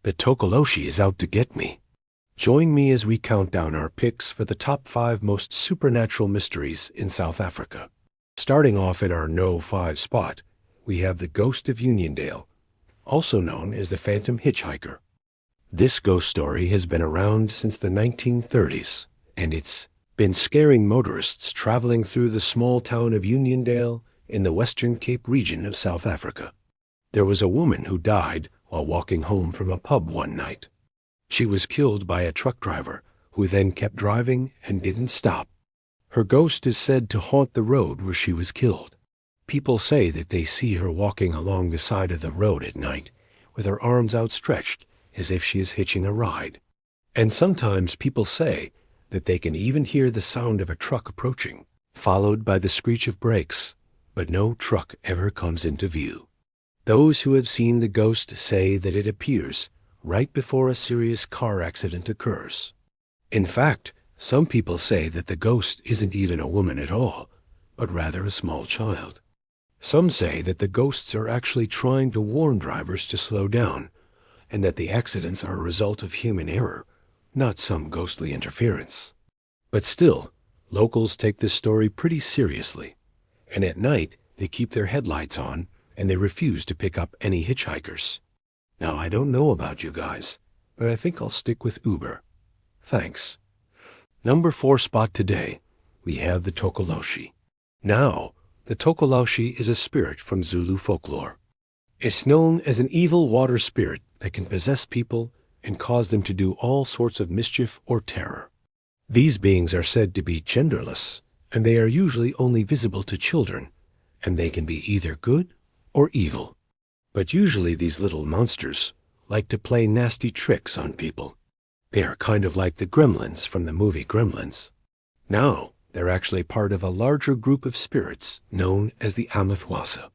The Tokoloshe is out to get me. Join me as we count down our picks for the top 5 most supernatural mysteries in South Africa. Starting off at our No. 5 spot, we have the Ghost of Uniondale, also known as the Phantom Hitchhiker. This ghost story has been around since the 1930s, and it's been scaring motorists traveling through the small town of Uniondale in the Western Cape region of South Africa. There was a woman who died while walking home from a pub one night. She was killed by a truck driver who then kept driving and didn't stop. Her ghost is said to haunt the road where she was killed. People say that they see her walking along the side of the road at night with her arms outstretched as if she is hitching a ride. And sometimes people say that they can even hear the sound of a truck approaching, followed by the screech of brakes, but no truck ever comes into view. Those who have seen the ghost say that it appears right before a serious car accident occurs. In fact, some people say that the ghost isn't even a woman at all, but rather a small child. Some say that the ghosts are actually trying to warn drivers to slow down, and that the accidents are a result of human error, not some ghostly interference. But still, locals take this story pretty seriously, and at night they keep their headlights on and they refuse to pick up any hitchhikers. Now, I don't know about you guys, but I think I'll stick with Uber. Thanks. Number 4 spot today, we have the Tokoloshe. Now, the Tokoloshe is a spirit from Zulu folklore. It's known as an evil water spirit that can possess people and cause them to do all sorts of mischief or terror. These beings are said to be genderless, and they are usually only visible to children, and they can be either good or evil. But usually these little monsters like to play nasty tricks on people. They are kind of like the gremlins from the movie Gremlins. Now, they're actually part of a larger group of spirits known as the Amathwasa.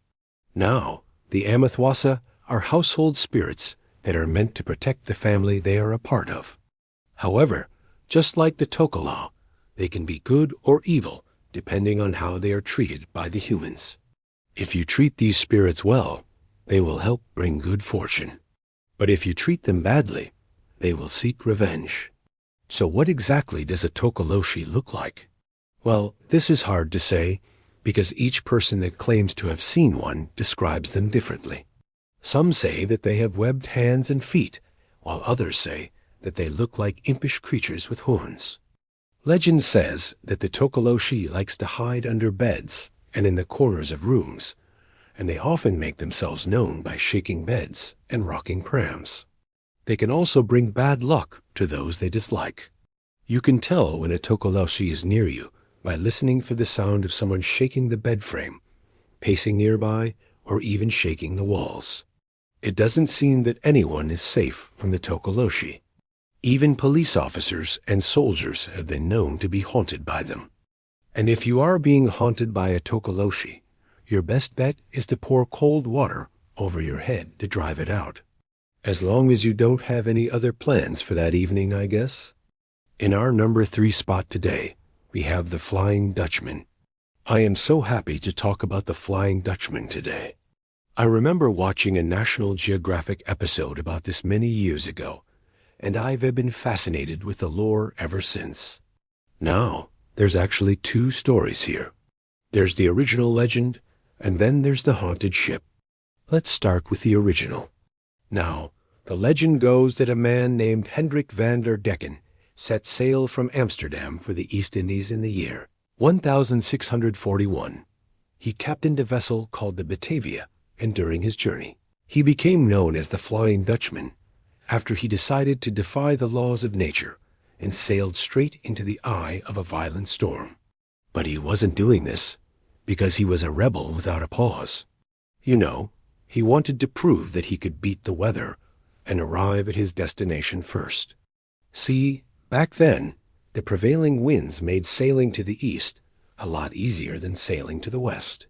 Now, the Amathwasa are household spirits that are meant to protect the family they are a part of. However, just like the Tokoloshe, they can be good or evil depending on how they are treated by the humans. If you treat these spirits well, they will help bring good fortune. But if you treat them badly, they will seek revenge. So what exactly does a Tokoloshe look like? Well, this is hard to say because each person that claims to have seen one describes them differently. Some say that they have webbed hands and feet, while others say that they look like impish creatures with horns. Legend says that the Tokoloshe likes to hide under beds and in the corners of rooms, and they often make themselves known by shaking beds and rocking prams. They can also bring bad luck to those they dislike. You can tell when a Tokoloshe is near you by listening for the sound of someone shaking the bed frame, pacing nearby, or even shaking the walls. It doesn't seem that anyone is safe from the Tokoloshe. Even police officers and soldiers have been known to be haunted by them. And if you are being haunted by a Tokoloshe, your best bet is to pour cold water over your head to drive it out. As long as you don't have any other plans for that evening, I guess. In our number 3 spot today, we have the Flying Dutchman. I am so happy to talk about the Flying Dutchman today. I remember watching a National Geographic episode about this many years ago, and I've been fascinated with the lore ever since. Now, there's actually 2 stories here. There's the original legend, and then there's the haunted ship. Let's start with the original. Now, the legend goes that a man named Hendrik van der Decken set sail from Amsterdam for the East Indies in the year 1641. He captained a vessel called the Batavia, and during his journey, he became known as the Flying Dutchman after he decided to defy the laws of nature and sailed straight into the eye of a violent storm. But he wasn't doing this because he was a rebel without a pause. You know, he wanted to prove that he could beat the weather and arrive at his destination first. See, back then, the prevailing winds made sailing to the east a lot easier than sailing to the west.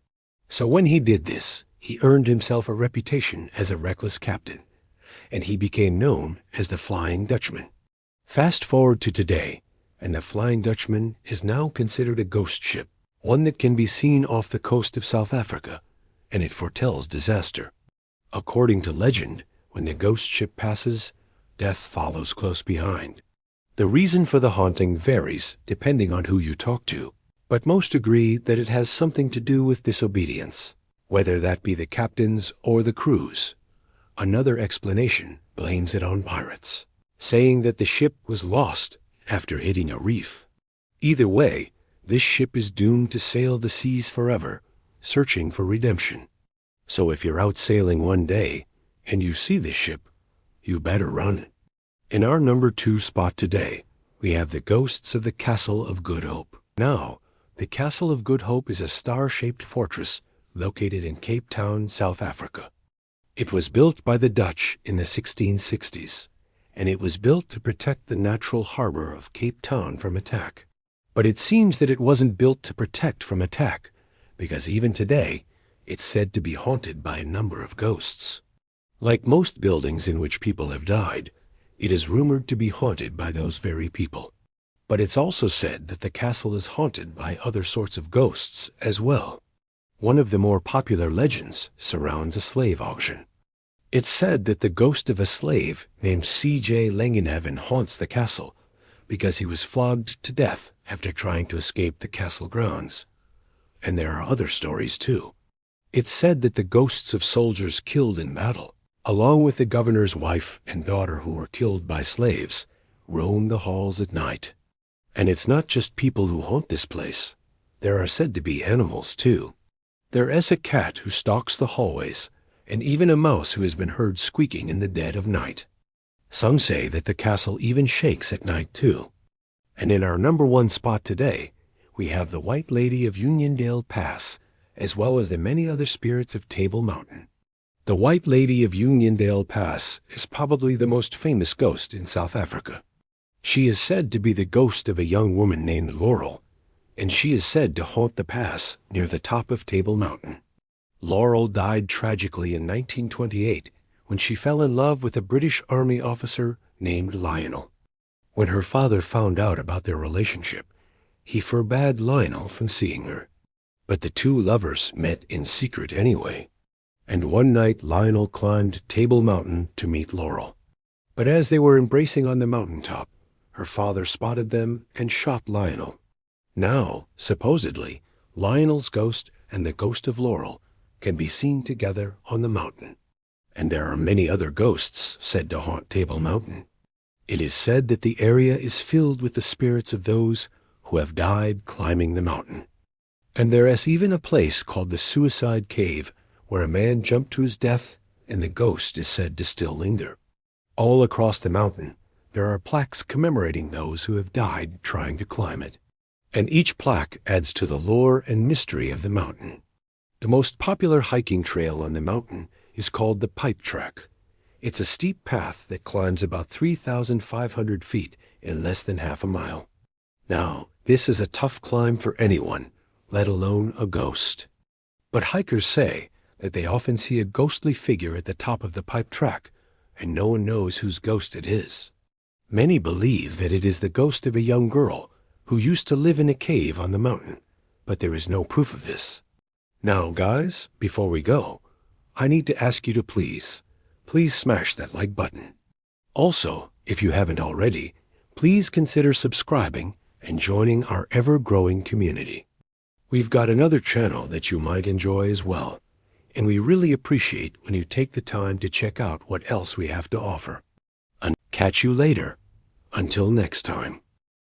So when he did this, he earned himself a reputation as a reckless captain, and he became known as the Flying Dutchman. Fast forward to today, and the Flying Dutchman is now considered a ghost ship, one that can be seen off the coast of South Africa, and it foretells disaster. According to legend, when the ghost ship passes, death follows close behind. The reason for the haunting varies depending on who you talk to, but most agree that it has something to do with disobedience, whether that be the captain's or the crew's. Another explanation blames it on pirates, saying that the ship was lost after hitting a reef. Either way, this ship is doomed to sail the seas forever, searching for redemption. So if you're out sailing one day and you see this ship, you better run. In our number 2 spot today, we have the ghosts of the Castle of Good Hope. Now, the Castle of Good Hope is a star-shaped fortress located in Cape Town, South Africa. It was built by the Dutch in the 1660s, and it was built to protect the natural harbor of Cape Town from attack. But it seems that it wasn't built to protect from attack, because even today, it's said to be haunted by a number of ghosts. Like most buildings in which people have died, it is rumored to be haunted by those very people. But it's also said that the castle is haunted by other sorts of ghosts as well. One of the more popular legends surrounds a slave auction. It's said that the ghost of a slave named C.J. Langenhaven haunts the castle because he was flogged to death after trying to escape the castle grounds. And there are other stories too. It's said that the ghosts of soldiers killed in battle, along with the governor's wife and daughter who were killed by slaves, roam the halls at night. And it's not just people who haunt this place. There are said to be animals too. There is a cat who stalks the hallways, and even a mouse who has been heard squeaking in the dead of night. Some say that the castle even shakes at night too. And in our number 1 spot today, we have the White Lady of Uniondale Pass, as well as the many other spirits of Table Mountain. The White Lady of Uniondale Pass is probably the most famous ghost in South Africa. She is said to be the ghost of a young woman named Laurel, and she is said to haunt the pass near the top of Table Mountain. Laurel died tragically in 1928 when she fell in love with a British Army officer named Lionel. When her father found out about their relationship, he forbade Lionel from seeing her. But the two lovers met in secret anyway, and one night Lionel climbed Table Mountain to meet Laurel. But as they were embracing on the mountaintop, her father spotted them and shot Lionel. Now, supposedly, Lionel's ghost and the ghost of Laurel can be seen together on the mountain. And there are many other ghosts said to haunt Table Mountain. It is said that the area is filled with the spirits of those who have died climbing the mountain. And there is even a place called the Suicide Cave where a man jumped to his death and the ghost is said to still linger. All across the mountain, there are plaques commemorating those who have died trying to climb it. And each plaque adds to the lore and mystery of the mountain. The most popular hiking trail on the mountain is called the Pipe Track. It's a steep path that climbs about 3,500 feet in less than half a mile. Now, this is a tough climb for anyone, let alone a ghost. But hikers say that they often see a ghostly figure at the top of the pipe track, and no one knows whose ghost it is. Many believe that it is the ghost of a young girl who used to live in a cave on the mountain, but there is no proof of this. Now, guys, before we go, I need to ask you to please smash that like button. Also, if you haven't already, please consider subscribing and joining our ever-growing community. We've got another channel that you might enjoy as well, and we really appreciate when you take the time to check out what else we have to offer. And catch you later. Until next time.